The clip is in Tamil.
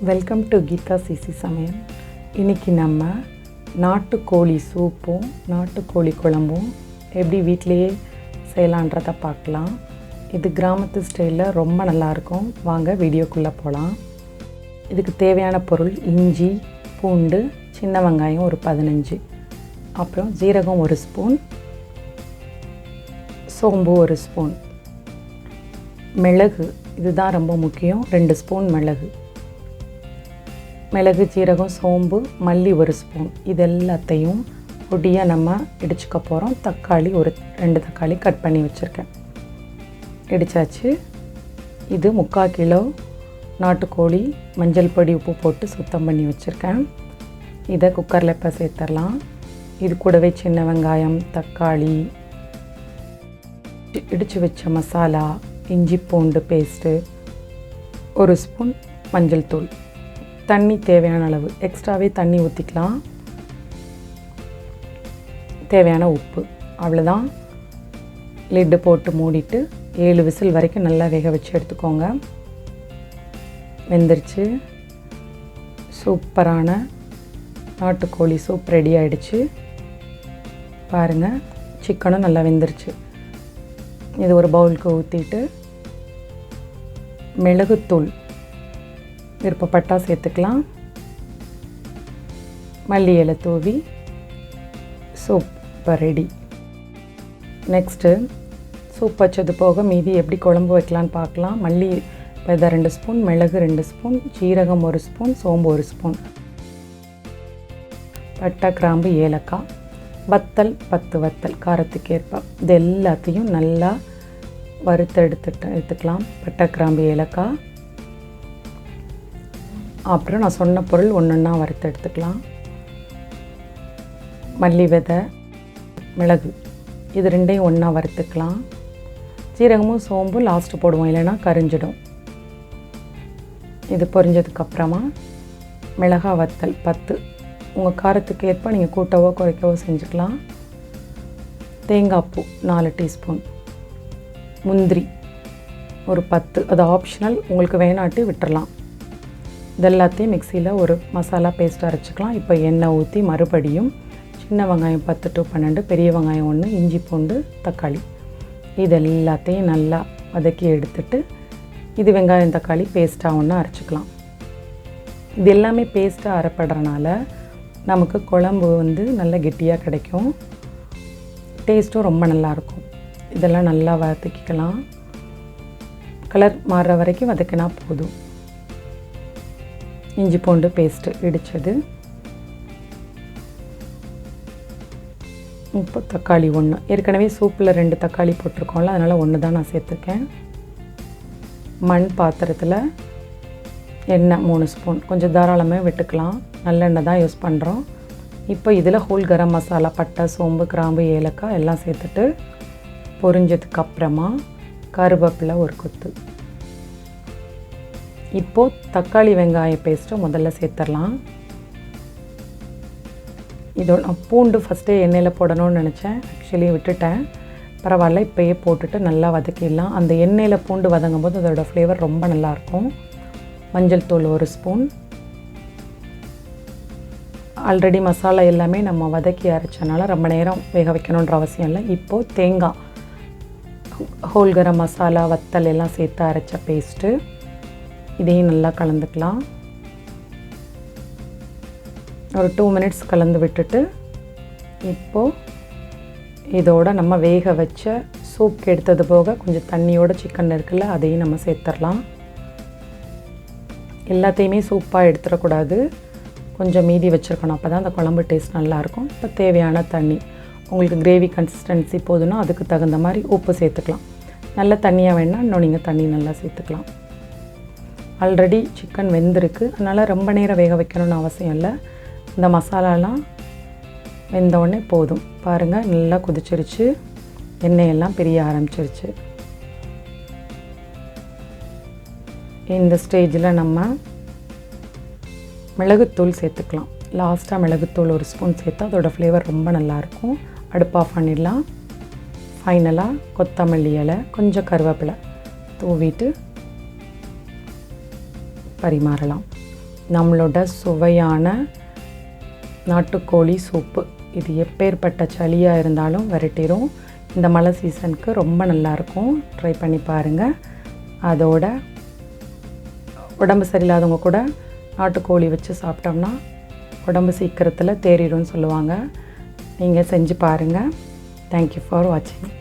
வெல்கம் டு கீதா சிசி சமையல். இன்றைக்கி நம்ம நாட்டுக்கோழி சூப்பும் நாட்டுக்கோழி குழம்பும் எப்படி வீட்டிலையே செய்யலான்றதை பார்க்கலாம். இது கிராமத்து ஸ்டைலில் ரொம்ப நல்லாயிருக்கும். வாங்க வீடியோக்குள்ளே போகலாம். இதுக்கு தேவையான பொருள் இஞ்சி, பூண்டு, சின்ன வெங்காயம் ஒரு 15, அப்புறம் ஜீரகம் 1 ஸ்பூன், சோம்பு 1 ஸ்பூன், மிளகு இதுதான் ரொம்ப முக்கியம், 2 ஸ்பூன் மிளகு, ஜீரகம், சோம்பு, மல்லி 1 ஸ்பூன். இது எல்லாத்தையும் பொடியாக நம்ம இடிச்சுக்க போகிறோம். தக்காளி 2 தக்காளி கட் பண்ணி வச்சுருக்கேன், இடித்தாச்சு. இது 3/4 கிலோ நாட்டுக்கோழி, மஞ்சள் பொடி உப்பு போட்டு சுத்தம் பண்ணி வச்சுருக்கேன். இதை குக்கரில் இப்போ சேர்த்துடலாம். இது கூடவே சின்ன வெங்காயம், தக்காளி, இடித்து வச்ச மசாலா, இஞ்சி பூண்டு பேஸ்ட்டு, 1 ஸ்பூன் மஞ்சள் தூள், தண்ணி தேவையான அளவு, எக்ஸ்ட்ராவே தண்ணி ஊற்றிக்கலாம், தேவையான உப்பு, அவ்வளோதான். லிட்டு போட்டு மூடிட்டு 7 விசில் வரைக்கும் நல்லா வேக வச்சு எடுத்துக்கோங்க. வெந்துருச்சு. சூப்பரான நாட்டுக்கோழி சூப் ரெடி ஆகிடுச்சு. பாருங்கள், சிக்கனும் நல்லா வெந்துருச்சு. இது ஒரு பவுலுக்கு ஊற்றிட்டு மிளகுத்தூள் விருப்பப்பட்டால் சேர்த்துக்கலாம், மல்லி இலை தூவி சூப் இப்போ ரெடி. நெக்ஸ்ட்டு சூப் வச்சது போக மீதி எப்படி குழம்பு வைக்கலான்னு பார்க்கலாம். மல்லி விதை 2 ஸ்பூன், மிளகு 2 ஸ்பூன், ஜீரகம் 1 ஸ்பூன், சோம்பு 1 ஸ்பூன், பட்டை, கிராம்பு, ஏலக்காய், வத்தல் 10 வத்தல் காரத்துக்கு ஏற்ப. இது எல்லாத்தையும் நல்லா எடுத்துக்கலாம். பட்டை, கிராம்பு, ஏலக்காய், அப்புறம் நான் சொன்ன பொருள் ஒன்றா வறுத்து எடுத்துக்கலாம். மல்லி விதை, மிளகு இது 2ஐயும் ஒன்றா வறுத்துக்கலாம். ஜீரகமும் சோம்பும் லாஸ்ட்டு போடுவோம், இல்லைன்னா கரிஞ்சிடும். இது பொரிஞ்சதுக்கப்புறமா மிளகாய் வத்தல் 10, உங்கள் காரத்துக்கு ஏற்ப நீங்கள் கூட்டவோ குறைக்கவோ செஞ்சுக்கலாம். தேங்காய் பூ 4 டீஸ்பூன், முந்திரி ஒரு 10, அது ஆப்ஷனல், உங்களுக்கு வேணாட்டி விட்டுறலாம். இதெல்லாத்தையும் மிக்சியில் ஒரு மசாலா பேஸ்ட் அரைச்சிக்கலாம். இப்போ எண்ணெய் ஊற்றி மறுபடியும் சின்ன வெங்காயம் 10 to 12, பெரிய வெங்காயம் 1, இஞ்சி பூண்டு, தக்காளி இது எல்லாத்தையும் நல்லா வதக்கி எடுத்துட்டு இது வெங்காயம் தக்காளி பேஸ்ட்டாக ஒன்று அரைச்சிக்கலாம். இது எல்லாமே பேஸ்ட்டாக அரைப்படுறனால நமக்கு குழம்பு நல்ல கெட்டியாக கிடைக்கும், டேஸ்ட்டும் ரொம்ப நல்லாயிருக்கும். இதெல்லாம் நல்லா வதக்கிக்கலாம். கலர் மாறுற வரைக்கும் வதக்கினா போதும். இஞ்சி பூண்டு பேஸ்ட்டு இடித்தது, இப்போ தக்காளி 1, ஏற்கனவே சூப்பில் 2 தக்காளி போட்டிருக்கோம்ல, அதனால் 1 தான் நான் சேர்த்துருக்கேன். மண் பாத்திரத்தில் எண்ணெய் 3 ஸ்பூன், கொஞ்சம் தாராளமாக விட்டுக்கலாம், நல்லெண்ணெய் தான் யூஸ் பண்ணுறோம். இப்போ இதில் ஹோல் கரம் மசாலா, பட்டை, சோம்பு, கிராம்பு, ஏலக்காய் எல்லாம் சேர்த்துட்டு பொரிஞ்சதுக்கப்புறமா கருவேப்பிலை 1 கொத்து. இப்போது தக்காளி வெங்காய பேஸ்ட்டு முதல்ல சேர்த்துடலாம். நான் பூண்டு ஃபஸ்ட்டே எண்ணெயில் போடணும்னு நினச்சேன், ஆக்சுவலி விட்டுட்டேன், பரவாயில்ல, இப்போயே போட்டுட்டு நல்லா வதக்கிடலாம். அந்த எண்ணெயில் பூண்டு வதங்கும் போது அதோடய ஃப்ளேவர் ரொம்ப நல்லாயிருக்கும். மஞ்சள் தூள் 1 ஸ்பூன். ஆல்ரெடி மசாலா எல்லாமே நம்ம வதக்கி அரைச்சனால ரொம்ப நேரம் வேக வைக்கணுன்ற அவசியம் இல்லை. இப்போது தேங்காய், ஹோல் கரம் மசாலா, வத்தல் எல்லாம் சேர்த்து அரைச்ச பேஸ்ட்டு, இதையும் நல்லா கலந்துக்கலாம். ஒரு 2 மினிட்ஸ் கலந்து விட்டுட்டு இப்போது இதோட நம்ம வேக வச்ச சூப்க்கு எடுத்தது போக கொஞ்சம் தண்ணியோட சிக்கன் இருக்குல்ல, அதையும் நம்ம சேர்த்துடலாம். எல்லாத்தையுமே சூப்பாக எடுத்துடக்கூடாது, கொஞ்சம் மீதி வச்சுருக்கணும், அப்போ தான் அந்த குழம்பு டேஸ்ட் நல்லாயிருக்கும். இப்போ தேவையான தண்ணி, உங்களுக்கு கிரேவி கன்சிஸ்டன்சி போதுன்னா அதுக்கு தகுந்த மாதிரி உப்பு சேர்த்துக்கலாம். நல்ல தண்ணியாக வேணால் இன்னும் நீங்கள் தண்ணி நல்லா சேர்த்துக்கலாம். ஆல்ரெடி சிக்கன் வெந்திருக்கு, அதனால் ரொம்ப நேரம் வேக வைக்கணும்னு அவசியம் இல்லை. இந்த மசாலாலாம் வெந்தோடனே போதும். பாருங்கள், நல்லா கொதிச்சிருச்சு, எண்ணெயெல்லாம் பிரிய ஆரம்பிச்சிருச்சு. இந்த ஸ்டேஜில் நம்ம மிளகுத்தூள் சேர்த்துக்கலாம். லாஸ்ட்டாக மிளகுத்தூள் 1 ஸ்பூன் சேர்த்தா அதோடய ஃப்ளேவர் ரொம்ப நல்லாயிருக்கும். அடுப்பு ஆஃப் பண்ணிடலாம். ஃபைனலாக கொத்தமல்லி இலை, கொஞ்சம் கருவேப்பிலை தூவிட்டு பரிமாறலாம். நம்மளோட சுவையான நாட்டுக்கோழி சூப்பு. இது எப்பேற்பட்ட சளியாக இருந்தாலும் விரட்டிடும். இந்த மழை சீசனுக்கு ரொம்ப நல்லாயிருக்கும். ட்ரை பண்ணி பாருங்கள். அதோட உடம்பு சரியில்லாதவங்க கூட நாட்டுக்கோழி வச்சு சாப்பிட்டோம்னா உடம்பு சீக்கிரத்தில் தேறிடும்னு சொல்லுவாங்க. நீங்கள் செஞ்சு பாருங்கள். தேங்க்யூ ஃபார் வாட்சிங்.